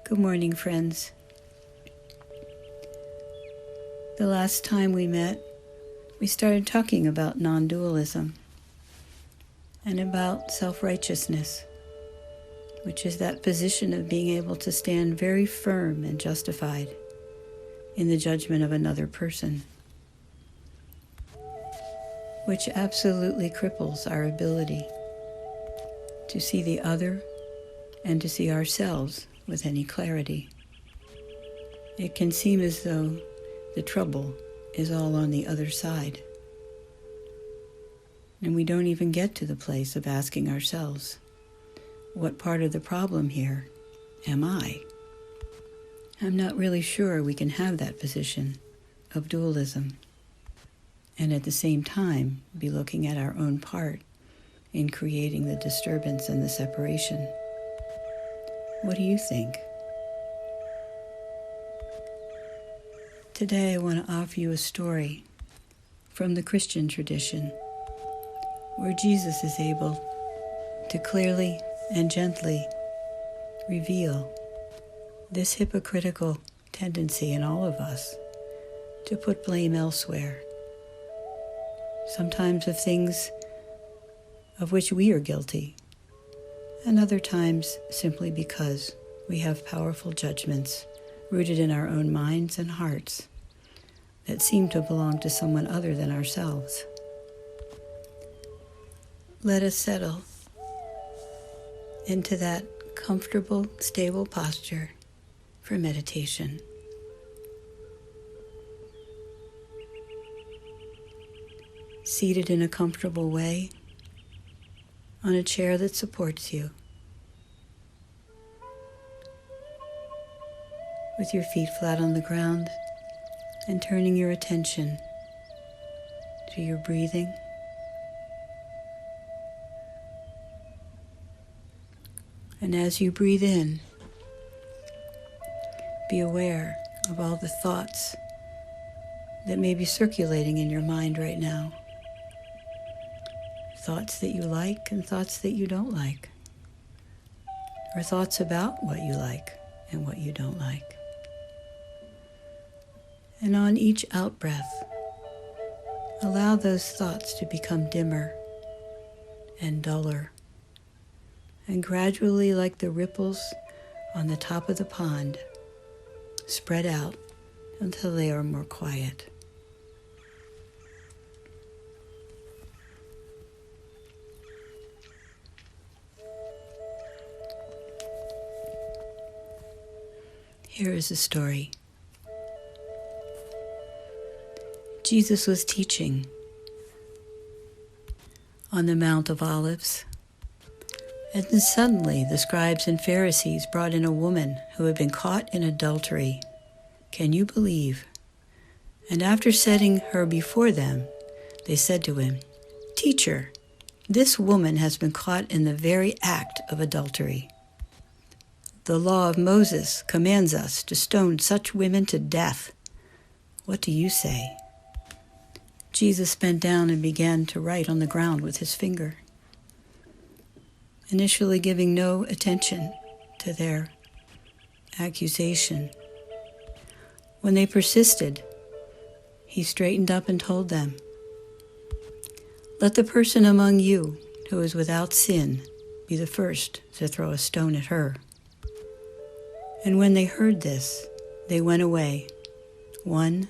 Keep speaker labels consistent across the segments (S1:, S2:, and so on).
S1: Good morning, friends. The last time we met, we started talking about non-dualism and about self-righteousness, which is that position of being able to stand very firm and justified in the judgment of another person, which absolutely cripples our ability to see the other and to see ourselves with any clarity. It can seem as though the trouble is all on the other side, and we don't even get to the place of asking ourselves, what part of the problem here am I? I'm not really sure we can have that position of dualism and at the same time be looking at our own part in creating the disturbance and the separation. What do you think? Today I want to offer you a story from the Christian tradition where Jesus is able to clearly and gently reveal this hypocritical tendency in all of us to put blame elsewhere, sometimes of things of which we are guilty, and other times simply because we have powerful judgments rooted in our own minds and hearts that seem to belong to someone other than ourselves. Let us settle into that comfortable, stable posture for meditation. Seated in a comfortable way on a chair that supports you, with your feet flat on the ground and turning your attention to your breathing. And as you breathe in, be aware of all the thoughts that may be circulating in your mind right now. Thoughts that you like and thoughts that you don't like, or thoughts about what you like and what you don't like. And on each out-breath, allow those thoughts to become dimmer and duller, and gradually, like the ripples on the top of the pond, spread out until they are more quiet. Here is a story. Jesus was teaching on the Mount of Olives, and then suddenly the scribes and Pharisees brought in a woman who had been caught in adultery. Can you believe? And after setting her before them, they said to him, "Teacher, this woman has been caught in the very act of adultery. The law of Moses commands us to stone such women to death. What do you say?" Jesus bent down and began to write on the ground with his finger, initially giving no attention to their accusation. When they persisted, he straightened up and told them, "Let the person among you who is without sin be the first to throw a stone at her." And when they heard this, they went away, one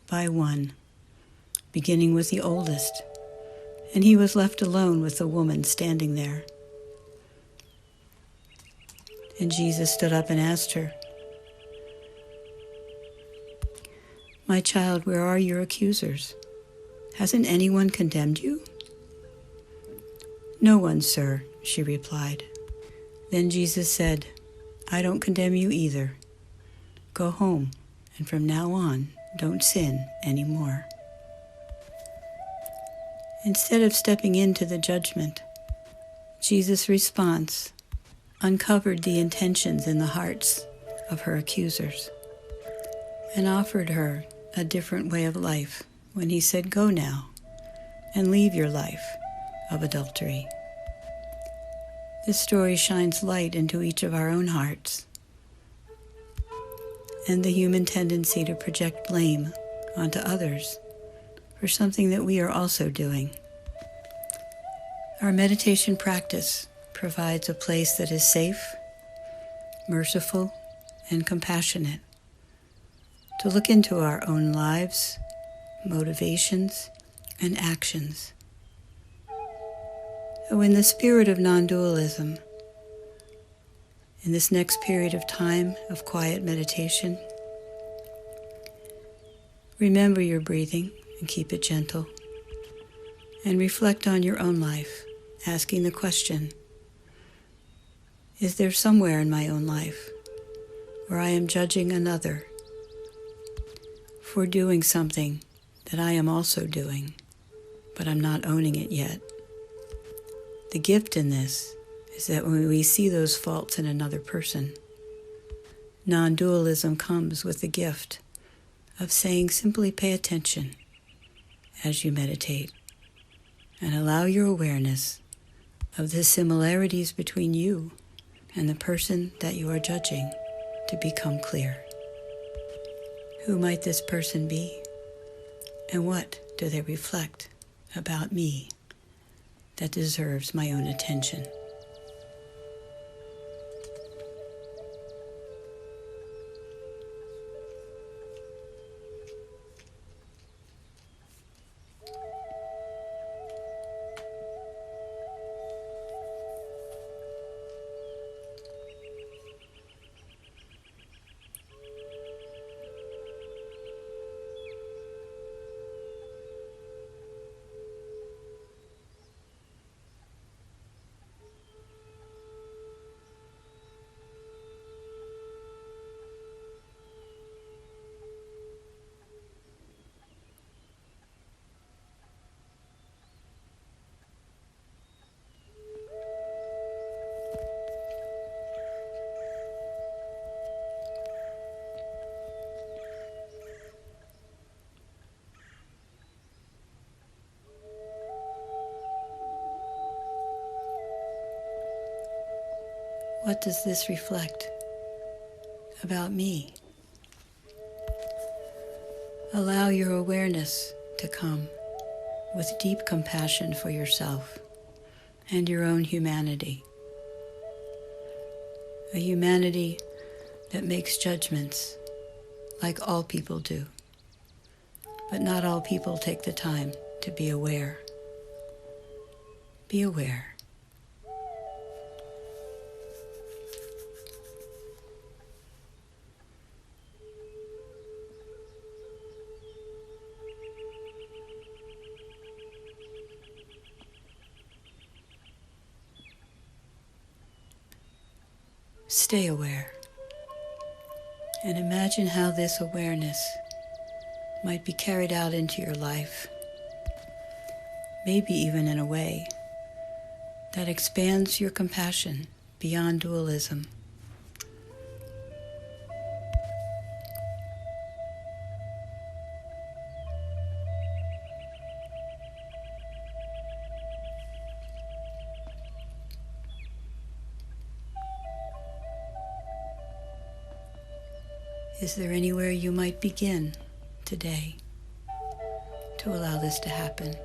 S1: by one, beginning with the oldest, and he was left alone with the woman standing there. And Jesus stood up and asked her, "My child, where are your accusers? Hasn't anyone condemned you?" "No one, sir," she replied. Then Jesus said, "I don't condemn you either. Go home, and from now on, don't sin anymore." Instead of stepping into the judgment, Jesus' response uncovered the intentions in the hearts of her accusers and offered her a different way of life when he said, "Go now and leave your life of adultery." This story shines light into each of our own hearts and the human tendency to project blame onto others for something that we are also doing. Our meditation practice provides a place that is safe, merciful, and compassionate to look into our own lives, motivations, and actions. So in the spirit of non-dualism, in this next period of time of quiet meditation, remember your breathing and keep it gentle, and reflect on your own life, asking the question, is there somewhere in my own life where I am judging another for doing something that I am also doing, but I'm not owning it yet? The gift in this is that when we see those faults in another person, non-dualism comes with the gift of saying simply pay attention as you meditate and allow your awareness of the similarities between you and the person that you are judging to become clear. Who might this person be? And what do they reflect about me that deserves my own attention? What does this reflect about me? Allow your awareness to come with deep compassion for yourself and your own humanity. A humanity that makes judgments like all people do, but not all people take the time to be aware. Be aware. Stay aware, and imagine how this awareness might be carried out into your life, maybe even in a way that expands your compassion beyond dualism. Is there anywhere you might begin today to allow this to happen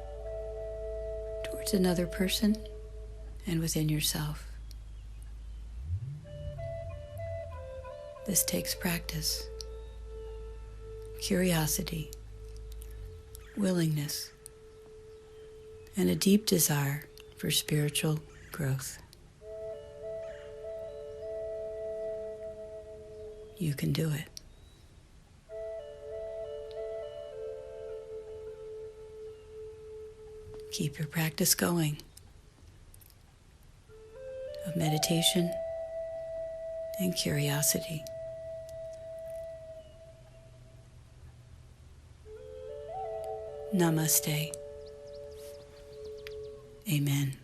S1: towards another person and within yourself? This takes practice, curiosity, willingness, and a deep desire for spiritual growth. You can do it. Keep your practice going of meditation and curiosity. Namaste. Amen.